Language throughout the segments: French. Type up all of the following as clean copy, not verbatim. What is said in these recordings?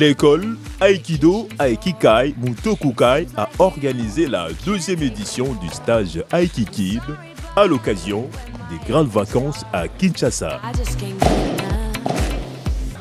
L'école Aikido Aikikai Mutokukai a organisé la deuxième édition du stage Aikikid à l'occasion des grandes vacances à Kinshasa.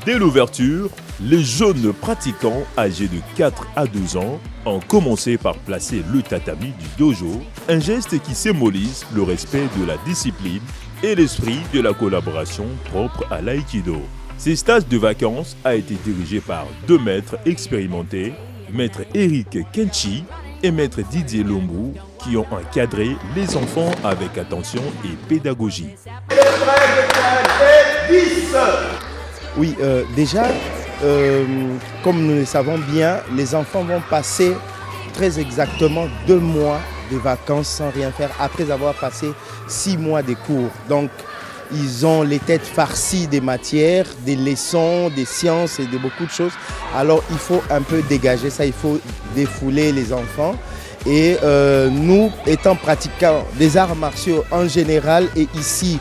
Dès l'ouverture, les jeunes pratiquants âgés de 4 à 12 ans ont commencé par placer le tatami du dojo, un geste qui symbolise le respect de la discipline et l'esprit de la collaboration propre à l'aïkido. Ces stages de vacances a été dirigé par deux maîtres expérimentés, maître Eric Kenchi et maître Didier Lombou, qui ont encadré les enfants avec attention et pédagogie. Oui, déjà, comme nous le savons bien, les enfants vont passer très exactement 2 mois de vacances sans rien faire après avoir passé 6 mois de cours. Donc, ils ont les têtes farcies des matières, des leçons, des sciences et de beaucoup de choses. Alors, il faut un peu dégager ça, il faut défouler les enfants. Et nous, étant pratiquants des arts martiaux en général et ici,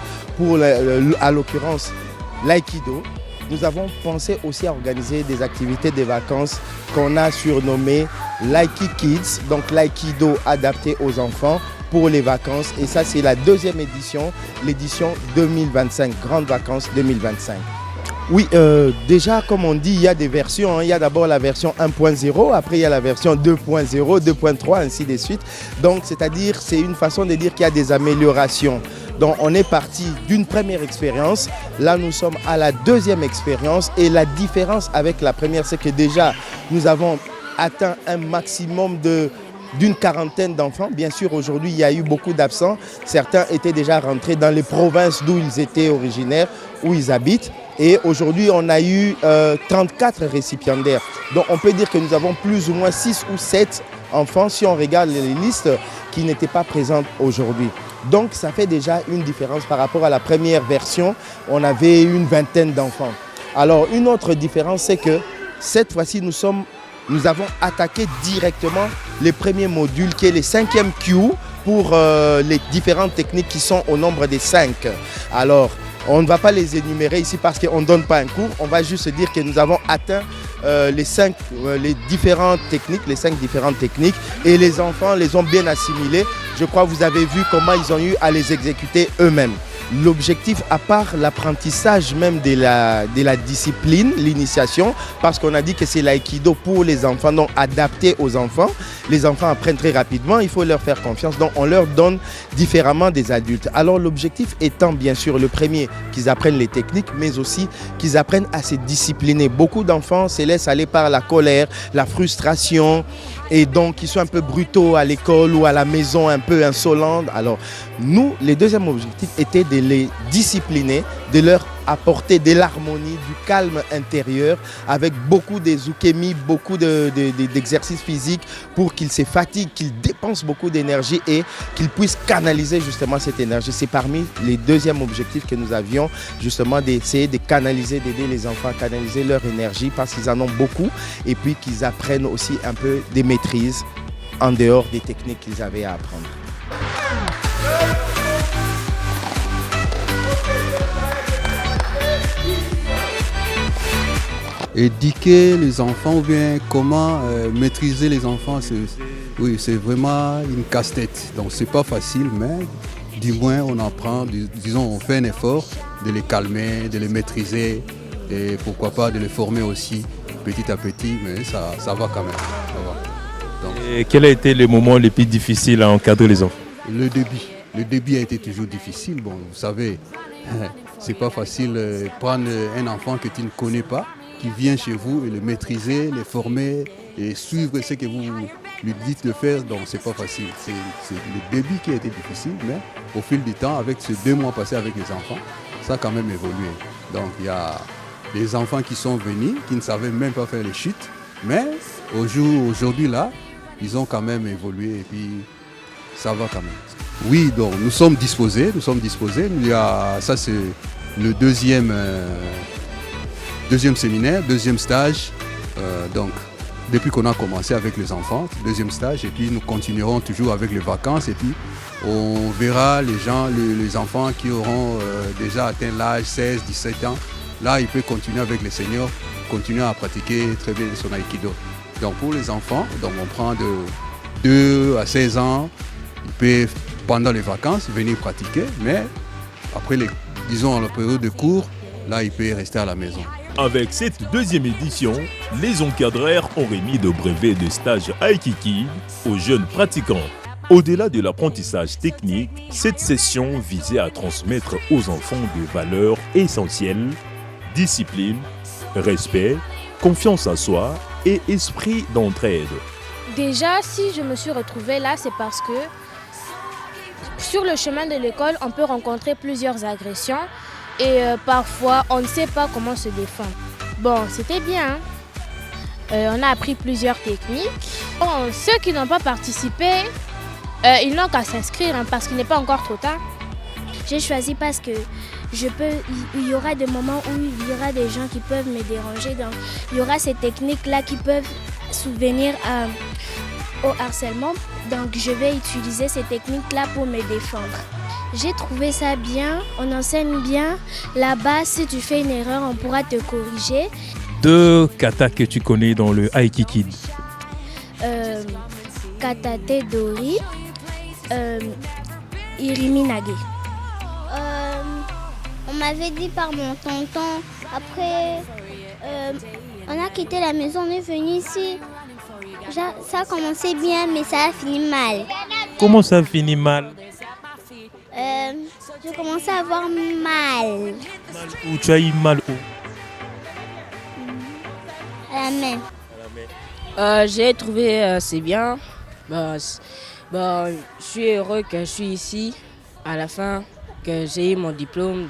à l'occurrence, l'aïkido, nous avons pensé aussi à organiser des activités de vacances qu'on a surnommées l'Aikikids, donc l'aïkido adapté aux enfants pour les vacances. Et ça, c'est la deuxième édition, l'édition 2025, Grandes Vacances 2025. Oui, déjà, comme on dit, il y a des versions. Hein. Il y a d'abord la version 1.0, après il y a la version 2.0, 2.3, ainsi de suite. Donc, c'est-à-dire, c'est une façon de dire qu'il y a des améliorations. Donc, on est parti d'une première expérience. Là, nous sommes à la deuxième expérience. Et la différence avec la première, c'est que déjà, nous avons atteint un maximum d'une quarantaine d'enfants. Bien sûr, aujourd'hui, il y a eu beaucoup d'absents. Certains étaient déjà rentrés dans les provinces d'où ils étaient originaires, où ils habitent. Et aujourd'hui, on a eu 34 récipiendaires. Donc, on peut dire que nous avons plus ou moins 6 ou 7 enfants, si on regarde les listes, qui n'étaient pas présentes aujourd'hui. Donc, ça fait déjà une différence par rapport à la première version. On avait une vingtaine d'enfants. Alors, une autre différence, c'est que cette fois-ci, nous avons attaqué directement les premiers modules, qui est les 5e Q pour les différentes techniques qui sont au nombre des 5. Alors, on ne va pas les énumérer ici parce qu'on ne donne pas un cours. On va juste dire que nous avons atteint les 5 différentes techniques et les enfants les ont bien assimilées. Je crois que vous avez vu comment ils ont eu à les exécuter eux-mêmes. L'objectif, à part l'apprentissage même de la discipline, l'initiation, parce qu'on a dit que c'est l'aïkido pour les enfants, donc adapté aux enfants. Les enfants apprennent très rapidement, il faut leur faire confiance, donc on leur donne différemment des adultes. Alors l'objectif étant bien sûr le premier, qu'ils apprennent les techniques, mais aussi qu'ils apprennent à se discipliner. Beaucoup d'enfants se laissent aller par la colère, la frustration, et donc ils sont un peu brutaux à l'école ou à la maison, un peu insolents. Alors nous, le deuxième objectif était de les discipliner, de leur apporter de l'harmonie, du calme intérieur, avec beaucoup de zukemi, beaucoup d'exercices physiques pour qu'ils se fatiguent, qu'ils dépensent beaucoup d'énergie et qu'ils puissent canaliser justement cette énergie. C'est parmi les deuxièmes objectifs que nous avions, justement d'essayer de canaliser, d'aider les enfants à canaliser leur énergie parce qu'ils en ont beaucoup et puis qu'ils apprennent aussi un peu des maîtrises en dehors des techniques qu'ils avaient à apprendre. Éduquer les enfants ou bien comment maîtriser les enfants, c'est vraiment une casse-tête. Donc c'est pas facile, mais du moins on apprend, disons on fait un effort de les calmer, de les maîtriser et pourquoi pas de les former aussi petit à petit, mais ça va quand même. Ça va. Donc, et quel a été le moment le plus difficile à encadrer les enfants? Le début. Le début a été toujours difficile. Bon, vous savez, c'est pas facile de prendre un enfant que tu ne connais pas, qui vient chez vous et le maîtriser, le former et suivre ce que vous lui dites de faire. Donc c'est pas facile. C'est le début qui a été difficile, mais au fil du temps, avec ces 2 mois passés avec les enfants, ça a quand même évolué. Donc il y a des enfants qui sont venus, qui ne savaient même pas faire les chutes, mais aujourd'hui là, ils ont quand même évolué et puis ça va quand même. Oui, donc nous sommes disposés. Ça c'est le deuxième séminaire, deuxième stage. Donc depuis qu'on a commencé avec les enfants, deuxième stage, et puis nous continuerons toujours avec les vacances et puis on verra les enfants qui auront déjà atteint l'âge 16, 17 ans. Là, ils peuvent continuer avec les seniors continuer à pratiquer très bien son Aïkido. Donc pour les enfants, donc on prend de 2 à 16 ans, ils peuvent pendant les vacances venir pratiquer, mais après disons la période de cours, là ils peuvent rester à la maison. Avec cette deuxième édition, les encadreurs ont remis de brevets de stage Aikiki aux jeunes pratiquants. Au-delà de l'apprentissage technique, cette session visait à transmettre aux enfants des valeurs essentielles, discipline, respect, confiance en soi et esprit d'entraide. Déjà, si je me suis retrouvée là, c'est parce que sur le chemin de l'école, on peut rencontrer plusieurs agressions et parfois, on ne sait pas comment se défendre. Bon, c'était bien. On a appris plusieurs techniques. Bon, ceux qui n'ont pas participé, ils n'ont qu'à s'inscrire parce qu'il n'est pas encore trop tard. J'ai choisi parce que il y aura des moments où il y aura des gens qui peuvent me déranger. Donc, il y aura ces techniques-là qui peuvent souvenir au harcèlement. Donc, je vais utiliser ces techniques-là pour me défendre. J'ai trouvé ça bien, on enseigne bien. Là-bas, si tu fais une erreur, on pourra te corriger. 2 katas que tu connais dans le Aikiki. Katate Dori, Irimi Nage. On m'avait dit par mon tonton. Après, on a quitté la maison, on est venu ici. Ça a commencé bien, mais ça a fini mal. Comment ça finit mal? J'ai commencé à avoir mal. Où tu as eu mal où? À la main. J'ai trouvé c'est bien. Je suis heureux que je suis ici. À la fin, que j'ai eu mon diplôme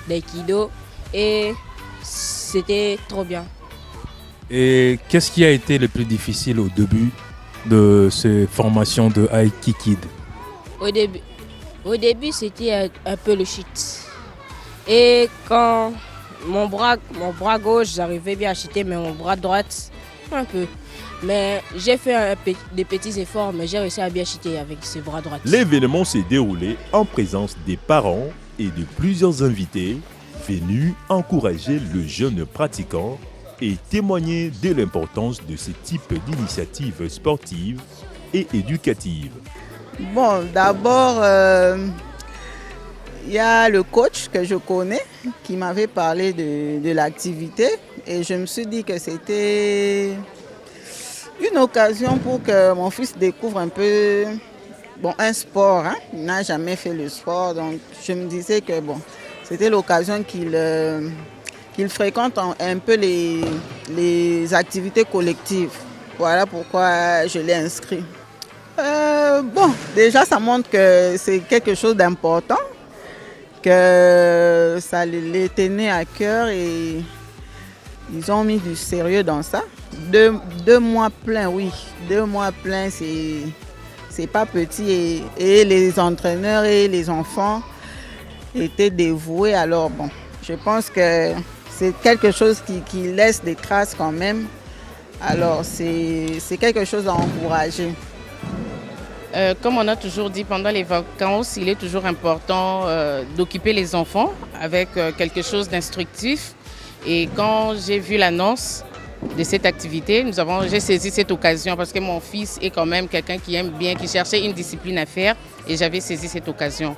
d'aïkido et c'était trop bien. Et qu'est-ce qui a été le plus difficile au début de ces formations de Aikikid? Au début, c'était un peu le shit. Et quand mon bras gauche, j'arrivais bien à chuter, mais mon bras droite, un peu. Mais j'ai fait des petits efforts, mais j'ai réussi à bien chuter avec ce bras droit. L'événement s'est déroulé en présence des parents et de plusieurs invités venus encourager le jeune pratiquant et témoigner de l'importance de ce type d'initiatives sportives et éducatives. Bon, d'abord, il y a le coach que je connais qui m'avait parlé de l'activité et je me suis dit que c'était une occasion pour que mon fils découvre un peu un sport. Il n'a jamais fait le sport, donc je me disais que c'était l'occasion qu'il fréquente un peu les activités collectives. Voilà pourquoi je l'ai inscrit. Déjà ça montre que c'est quelque chose d'important, que ça les tenait à cœur et ils ont mis du sérieux dans ça. 2 mois pleins, oui. 2 mois pleins, c'est pas petit et les entraîneurs et les enfants étaient dévoués. Alors je pense que c'est quelque chose qui laisse des traces quand même. Alors c'est quelque chose à encourager. Comme on a toujours dit pendant les vacances, il est toujours important d'occuper les enfants avec quelque chose d'instructif. Et quand j'ai vu l'annonce de cette activité, j'ai saisi cette occasion parce que mon fils est quand même quelqu'un qui aime bien, qui cherchait une discipline à faire et j'avais saisi cette occasion.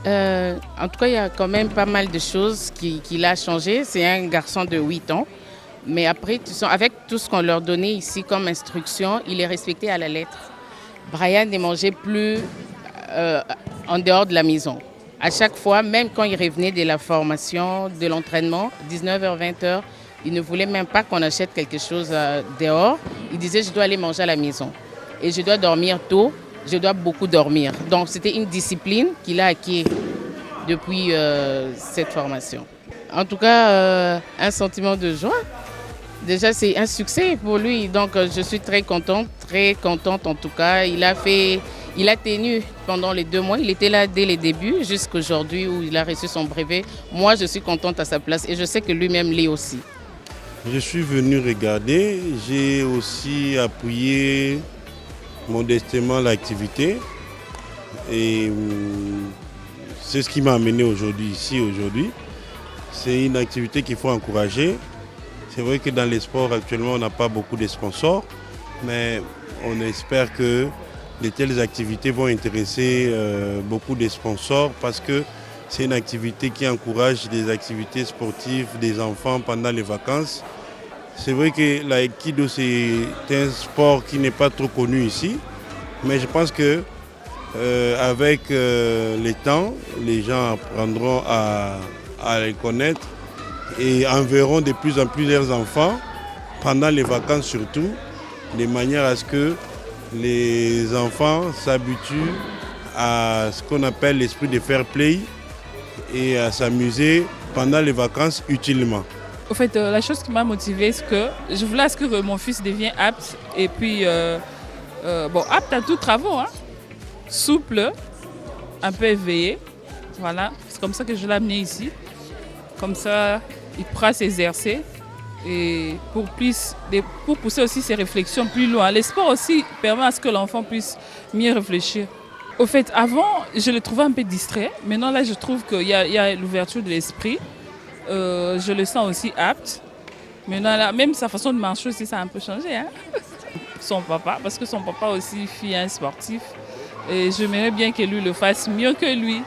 En tout cas, il y a quand même pas mal de choses qu'il a changé. C'est un garçon de 8 ans. Mais après, avec tout ce qu'on leur donnait ici comme instruction, il est respecté à la lettre. Brian ne mangeait plus en dehors de la maison. À chaque fois, même quand il revenait de la formation, de l'entraînement, 19h, 20h, il ne voulait même pas qu'on achète quelque chose dehors. Il disait, je dois aller manger à la maison. Et je dois dormir tôt, je dois beaucoup dormir. Donc c'était une discipline qu'il a acquis depuis cette formation. En tout cas, un sentiment de joie. Déjà, c'est un succès pour lui. Donc je suis très contente en tout cas. Il a tenu pendant les 2 mois. Il était là dès les débuts jusqu'à aujourd'hui où il a reçu son brevet. Moi, je suis contente à sa place et je sais que lui-même l'est aussi. Je suis venu regarder. J'ai aussi appuyé modestement l'activité. Et c'est ce qui m'a amené ici aujourd'hui. C'est une activité qu'il faut encourager C'est vrai que dans les sports actuellement on n'a pas beaucoup de sponsors, mais on espère que de telles activités vont intéresser beaucoup de sponsors parce que c'est une activité qui encourage des activités sportives des enfants pendant les vacances. C'est vrai que l'aïkido c'est un sport qui n'est pas trop connu ici, mais je pense que avec le temps, les gens apprendront à les connaître et enverront de plus en plus leurs enfants pendant les vacances surtout, de manière à ce que les enfants s'habituent à ce qu'on appelle l'esprit de fair play et à s'amuser pendant les vacances utilement. Au fait, la chose qui m'a motivée, c'est que je voulais à ce que mon fils devienne apte et puis apte à tous travaux, hein. Souple, un peu éveillé. Voilà, c'est comme ça que je l'ai amené ici. Comme ça, il pourra s'exercer et pour pousser aussi ses réflexions plus loin. Le sport aussi permet à ce que l'enfant puisse mieux réfléchir. Au fait, avant, je le trouvais un peu distrait. Maintenant, là, je trouve qu'il y a l'ouverture de l'esprit. Je le sens aussi apte. Maintenant, là, même sa façon de marcher aussi, ça a un peu changé. Hein? Son papa, parce que son papa aussi fut un sportif. Et j'aimerais bien que lui le fasse mieux que lui.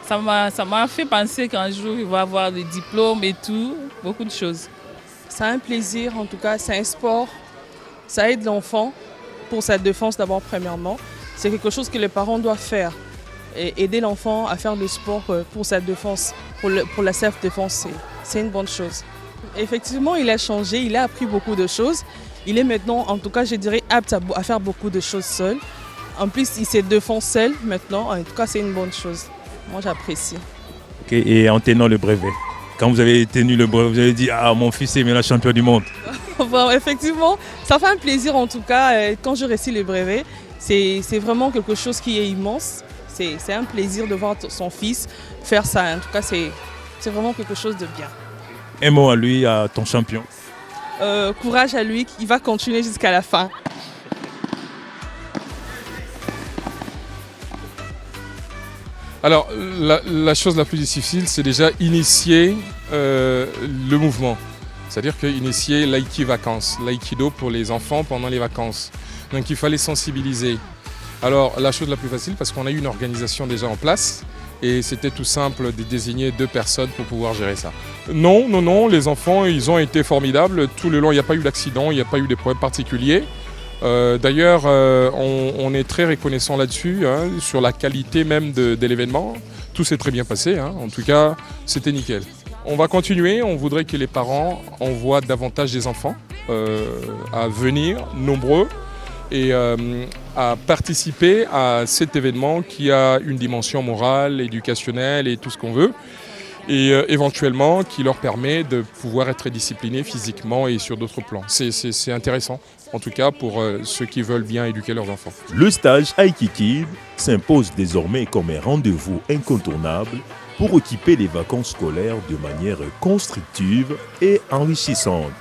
Ça m'a fait penser qu'un jour, il va avoir des diplômes et tout, beaucoup de choses. C'est un plaisir, en tout cas, c'est un sport. Ça aide l'enfant pour sa défense d'abord, premièrement. C'est quelque chose que les parents doivent faire. Et aider l'enfant à faire le sport pour sa défense, pour la self-défense, c'est une bonne chose. Effectivement, il a changé, il a appris beaucoup de choses. Il est maintenant, en tout cas, je dirais, apte à faire beaucoup de choses seul. En plus, il se défend seul maintenant. En tout cas, c'est une bonne chose. Moi, j'apprécie. Ok, et en tenant le brevet, quand vous avez tenu le brevet, vous avez dit « Ah, mon fils est la championne du monde ». Bon, effectivement, ça fait un plaisir en tout cas. Quand je réussis le brevet, c'est vraiment quelque chose qui est immense. C'est un plaisir de voir son fils faire ça. En tout cas, c'est vraiment quelque chose de bien. Un mot à lui, à ton champion. Courage à lui, il va continuer jusqu'à la fin. Alors, la chose la plus difficile, c'est déjà initier le mouvement. C'est-à-dire initier l'aïki-vacances, l'aïkido pour les enfants pendant les vacances. Donc il fallait sensibiliser. Alors la chose la plus facile, parce qu'on a eu une organisation déjà en place, et c'était tout simple de désigner 2 personnes pour pouvoir gérer ça. Non, les enfants, ils ont été formidables. Tout le long, il n'y a pas eu d'accident, il n'y a pas eu de problèmes particuliers. D'ailleurs, on est très reconnaissant là-dessus, hein, sur la qualité même de l'événement. Tout s'est très bien passé, hein. En tout cas, c'était nickel. On va continuer, on voudrait que les parents envoient davantage des enfants à venir, nombreux, et à participer à cet événement qui a une dimension morale, éducationnelle et tout ce qu'on veut, et éventuellement qui leur permet de pouvoir être disciplinés physiquement et sur d'autres plans. C'est intéressant, en tout cas pour ceux qui veulent bien éduquer leurs enfants. Le stage Aikikid s'impose désormais comme un rendez-vous incontournable pour occuper les vacances scolaires de manière constructive et enrichissante.